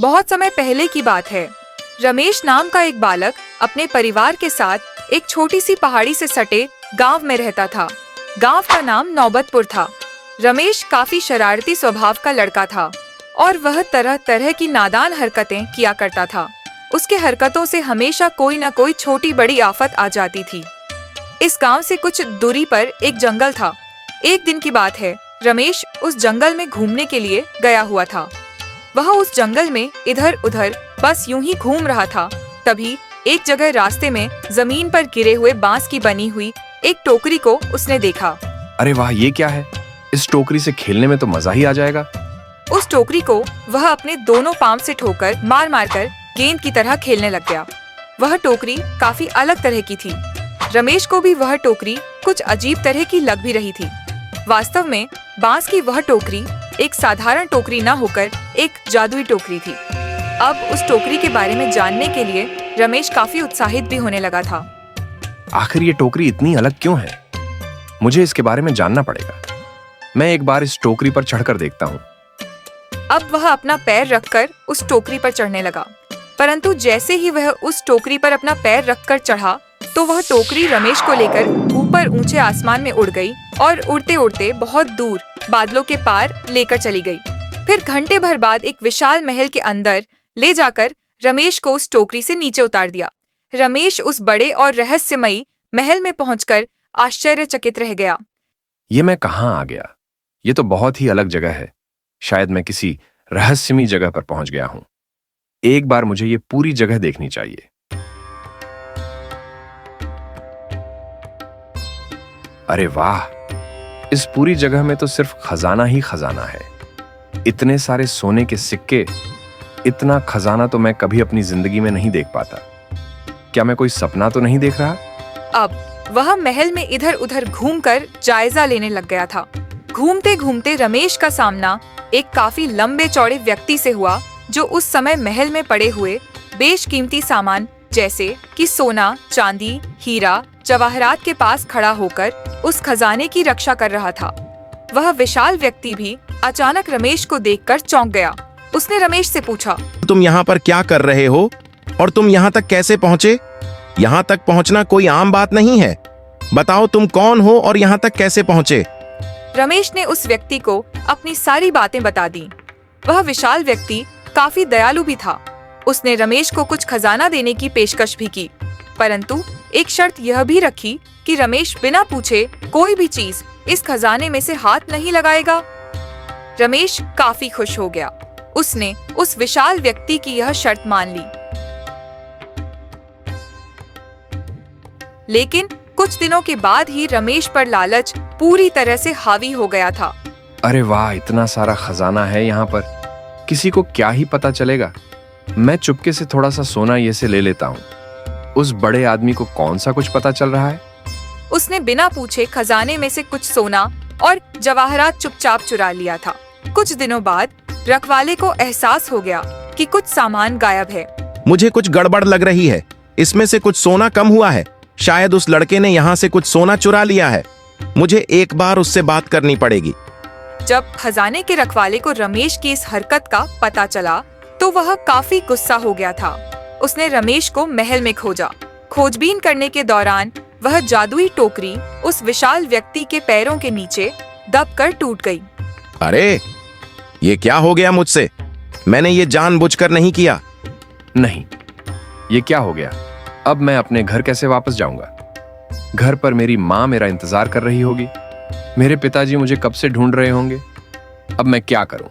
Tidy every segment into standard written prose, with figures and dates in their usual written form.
बहुत समय पहले की बात है। रमेश नाम का एक बालक अपने परिवार के साथ एक छोटी सी पहाड़ी से सटे गांव में रहता था। गांव का नाम नौबतपुर था। रमेश काफी शरारती स्वभाव का लड़का था और वह तरह तरह की नादान हरकतें किया करता था। उसके हरकतों से हमेशा कोई न कोई छोटी बड़ी आफत आ जाती थी। इस गांव से कुछ दूरी पर एक जंगल था। एक दिन की बात है, रमेश उस जंगल में घूमने के लिए गया हुआ था। वह उस जंगल में इधर उधर बस यूं ही घूम रहा था। तभी एक जगह रास्ते में जमीन पर गिरे हुए बांस की बनी हुई एक टोकरी को उसने देखा। अरे वाह, ये क्या है? इस टोकरी से खेलने में तो मजा ही आ जाएगा। उस टोकरी को वह अपने दोनों पांव से ठोकर मार मार कर गेंद की तरह खेलने लग गया। वह टोकरी काफी अलग तरह की थी। रमेश को भी वह टोकरी कुछ अजीब तरह की लग भी रही थी। वास्तव में बांस की वह टोकरी एक साधारण टोकरी न होकर एक जादुई टोकरी थी। अब उस टोकरी के बारे में जानने के लिए रमेश काफी उत्साहित भी होने लगा था। आखिर ये टोकरी इतनी अलग क्यों है? मुझे इसके बारे में जानना पड़ेगा। मैं एक बार इस टोकरी पर चढ़कर देखता हूँ। अब वह अपना पैर रखकर उस टोकरी पर चढ़ने लगा, परंतु जैसे ही वह उस टोकरी पर अपना पैर रखकर चढ़ा तो वह टोकरी रमेश को लेकर ऊपर ऊंचे आसमान में उड़ गई और उड़ते उड़ते बहुत दूर बादलों के पार लेकर चली गई। फिर घंटे भर बाद एक विशाल महल के अंदर ले जाकर रमेश को उस टोकरी से नीचे उतार दिया। रमेश उस बड़े और रहस्यमयी महल में पहुंचकर आश्चर्यचकित रह गया। ये मैं कहाँ आ गया? ये तो बहुत ही अलग जगह है। शायद मैं किसी रहस्यमयी जगह पर पहुंच गया हूं। एक बार मुझे ये पूरी जगह देखनी चाहिए। अरे वाह, इस पूरी जगह में तो सिर्फ खजाना ही खजाना है। इतने सारे सोने के सिक्के, इतना खजाना तो मैं कभी अपनी जिंदगी में नहीं देख पाता। क्या मैं कोई सपना तो नहीं देख रहा? अब वह महल में इधर उधर घूमकर जायजा लेने लग गया था। घूमते घूमते रमेश का सामना एक काफी लंबे चौड़े व्यक्ति से हुआ, जो उस समय महल में पड़े हुए बेशकीमती सामान जैसे कि सोना, चांदी, हीरा, जवाहरात के पास खड़ा होकर उस खजाने की रक्षा कर रहा था। वह विशाल व्यक्ति भी अचानक रमेश को देखकर चौंक गया। उसने रमेश से पूछा, तुम यहाँ पर क्या कर रहे हो और तुम यहाँ तक कैसे पहुँचे? यहाँ तक पहुँचना कोई आम बात नहीं है। बताओ तुम कौन हो और यहाँ तक कैसे पहुँचे? रमेश ने उस व्यक्ति को अपनी सारी बातें बता दी। वह विशाल व्यक्ति काफी दयालु भी था। उसने रमेश को कुछ खजाना देने की पेशकश भी की, परंतु एक शर्त यह भी रखी कि रमेश बिना पूछे कोई भी चीज इस खजाने में से हाथ नहीं लगाएगा। रमेश काफी खुश हो गया। उसने उस विशाल व्यक्ति की यह शर्त मान ली। लेकिन कुछ दिनों के बाद ही रमेश पर लालच पूरी तरह से हावी हो गया था। अरे वाह, इतना सारा खजाना है यहाँ पर, किसी को क्या ही पता चलेगा। मैं चुपके से थोड़ा सा सोना ये से ले लेता हूँ। उस बड़े आदमी को कौन सा कुछ पता चल रहा है? उसने बिना पूछे खजाने में से कुछ सोना और जवाहरात चुपचाप चुरा लिया था। कुछ दिनों बाद रखवाले को एहसास हो गया कि कुछ सामान गायब है। मुझे कुछ गड़बड़ लग रही है। इसमें से कुछ सोना कम हुआ है। शायद उस लड़के ने यहाँ से कुछ सोना चुरा लिया है। मुझे एक बार उससे बात करनी पड़ेगी। जब खजाने के रखवाले को रमेश की इस हरकत का पता चला तो वह काफी गुस्सा हो गया था। उसने रमेश को महल में खोजा। खोजबीन करने के दौरान वह जादुई टोकरी उस विशाल व्यक्ति के पैरों के नीचे दबकर टूट गई। अरे, ये क्या हो गया मुझसे? मैंने ये जानबूझकर नहीं किया। नहीं, ये क्या हो गया? अब मैं अपने घर कैसे वापस जाऊंगा? घर पर मेरी माँ मेरा इंतजार कर रही होगी। मेरे पिताजी मुझे कब से ढूंढ रहे होंगे। अब मैं क्या करूं?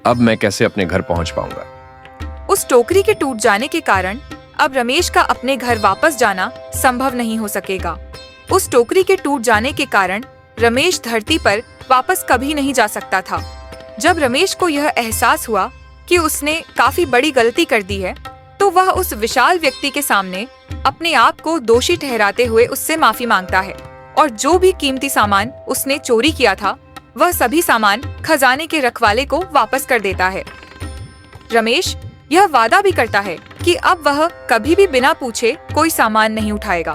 अब मैं कैसे अपने घर पहुंच पाऊंगा? उस टोकरी के टूट जाने के कारण अब रमेश का अपने घर वापस जाना संभव नहीं हो सकेगा। उस टोकरी के टूट जाने के कारण रमेश धरती पर वापस कभी नहीं जा सकता था। जब रमेश को यह एहसास हुआ कि उसने काफी बड़ी गलती कर दी है, तो वह उस विशाल व्यक्ति के सामने अपने आप को दोषी ठहराते हुए उससे माफी मांगता है और जो भी कीमती सामान उसने चोरी किया था वह सभी सामान खजाने के रखवाले को वापस कर देता है। रमेश यह वादा भी करता है कि अब वह कभी भी बिना पूछे कोई सामान नहीं उठाएगा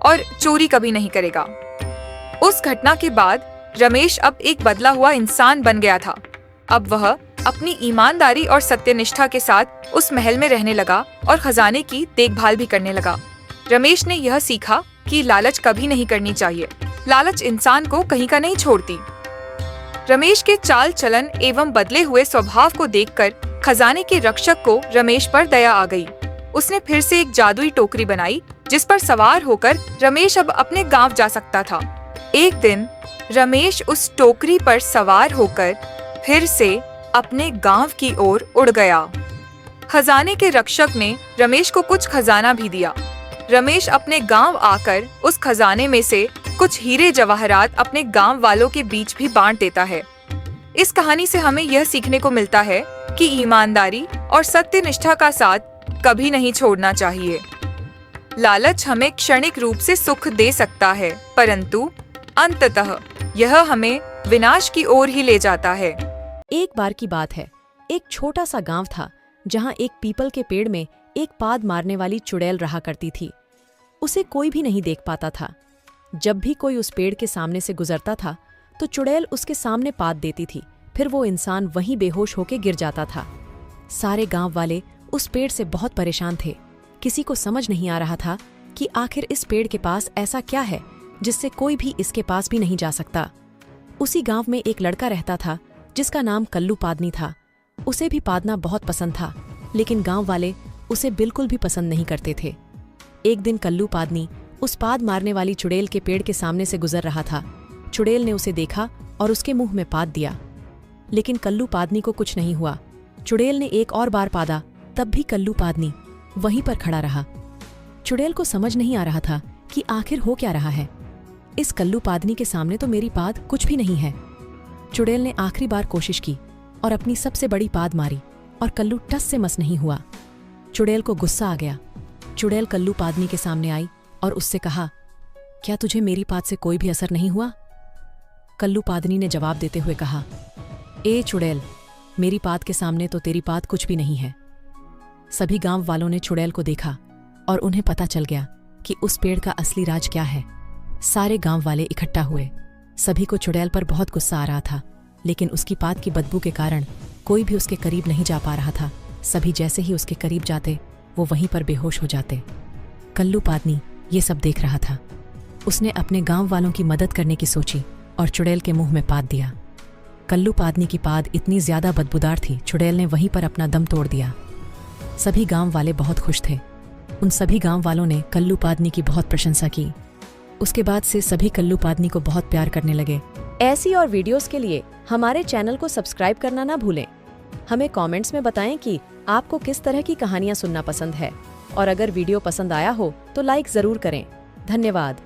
और चोरी कभी नहीं करेगा। उस घटना के बाद रमेश अब एक बदला हुआ इंसान बन गया था। अब वह अपनी ईमानदारी और सत्यनिष्ठा के साथ उस महल में रहने लगा और खजाने की देखभाल भी करने लगा। रमेश ने यह सीखा कि लालच कभी नहीं करनी चाहिए। लालच इंसान को कहीं का नहीं छोड़ती। रमेश के चाल चलन एवं बदले हुए स्वभाव को देखकर खजाने के रक्षक को रमेश पर दया आ गई। उसने फिर से एक जादुई टोकरी बनाई जिस पर सवार होकर रमेश अब अपने गांव जा सकता था। एक दिन रमेश उस टोकरी पर सवार होकर फिर से अपने गांव की ओर उड़ गया। खजाने के रक्षक ने रमेश को कुछ खजाना भी दिया। रमेश अपने गांव आकर उस खजाने में से कुछ हीरे जवाहरात अपने गांव वालों के बीच भी बांट देता है। इस कहानी से हमें यह सीखने को मिलता है कि ईमानदारी और सत्यनिष्ठा का साथ कभी नहीं छोड़ना चाहिए। लालच हमें क्षणिक रूप से सुख दे सकता है, परंतु अंततः यह हमें विनाश की ओर ही ले जाता है। एक बार की बात है, एक छोटा सा गांव था जहां एक पीपल के पेड़ में एक पाद मारने वाली चुड़ैल रहा करती थी। उसे कोई भी नहीं देख पाता था। जब भी कोई उस पेड़ के सामने से गुजरता था तो चुड़ैल उसके सामने पाद देती थी, फिर वो इंसान वहीं बेहोश होकर गिर जाता था। सारे गांव वाले उस पेड़ से बहुत परेशान थे। किसी को समझ नहीं आ रहा था कि आखिर इस पेड़ के पास ऐसा क्या है जिससे कोई भी इसके पास भी नहीं जा सकता। उसी गांव में एक लड़का रहता था जिसका नाम कल्लू पादनी था। उसे भी पादना बहुत पसंद था, लेकिन गांव वाले उसे बिल्कुल भी पसंद नहीं करते थे। एक दिन कल्लू पादनी उस पाद मारने वाली चुड़ैल के पेड़ के सामने से गुजर रहा था। चुड़ैल ने उसे देखा और उसके मुंह में पाद दिया, लेकिन कल्लू पादनी को कुछ नहीं हुआ। चुड़ैल ने एक और बार पादा, तब भी कल्लू पादनी वहीं पर खड़ा रहा। चुड़ैल को समझ नहीं आ रहा था कि आखिर हो क्या रहा है। इस कल्लू पादनी के सामने तो मेरी पाद कुछ भी नहीं है। चुड़ैल ने आखिरी बार कोशिश की और अपनी सबसे बड़ी पाद मारी और कल्लू टस से मस नहीं हुआ। चुड़ैल को गुस्सा आ गया। चुड़ैल कल्लू पादनी के सामने आई और उससे कहा, क्या तुझे मेरी पाद से कोई भी असर नहीं हुआ? कल्लू पादनी ने जवाब देते हुए कहा, ए चुड़ैल, मेरी पाद के सामने तो तेरी पाद कुछ भी नहीं है। सभी गांव वालों ने चुड़ैल को देखा और उन्हें पता चल गया कि उस पेड़ का असली राज क्या है। सारे गांव वाले इकट्ठा हुए। सभी को चुड़ैल पर बहुत गुस्सा आ रहा था, लेकिन उसकी पाद की बदबू के कारण कोई भी उसके करीब नहीं जा पा रहा था। सभी जैसे ही उसके करीब जाते वो वहीं पर बेहोश हो जाते। कल्लू पादनी ये सब देख रहा था। उसने अपने गांव वालों की मदद करने की सोची और चुड़ैल के मुंह में पाद दिया। कल्लू पादनी की पाद इतनी ज्यादा बदबूदार थी, चुड़ैल ने वहीं पर अपना दम तोड़ दिया। सभी गांव वाले बहुत खुश थे। उन सभी गांव वालों ने कल्लू पादनी की बहुत प्रशंसा की। उसके बाद से सभी कल्लू पादनी को बहुत प्यार करने लगे। ऐसी और वीडियोस के लिए हमारे चैनल को सब्सक्राइब करना ना भूलें। हमें कमेंट्स में बताएं कि आपको किस तरह की कहानियां सुनना पसंद है, और अगर वीडियो पसंद आया हो तो लाइक जरूर करें। धन्यवाद।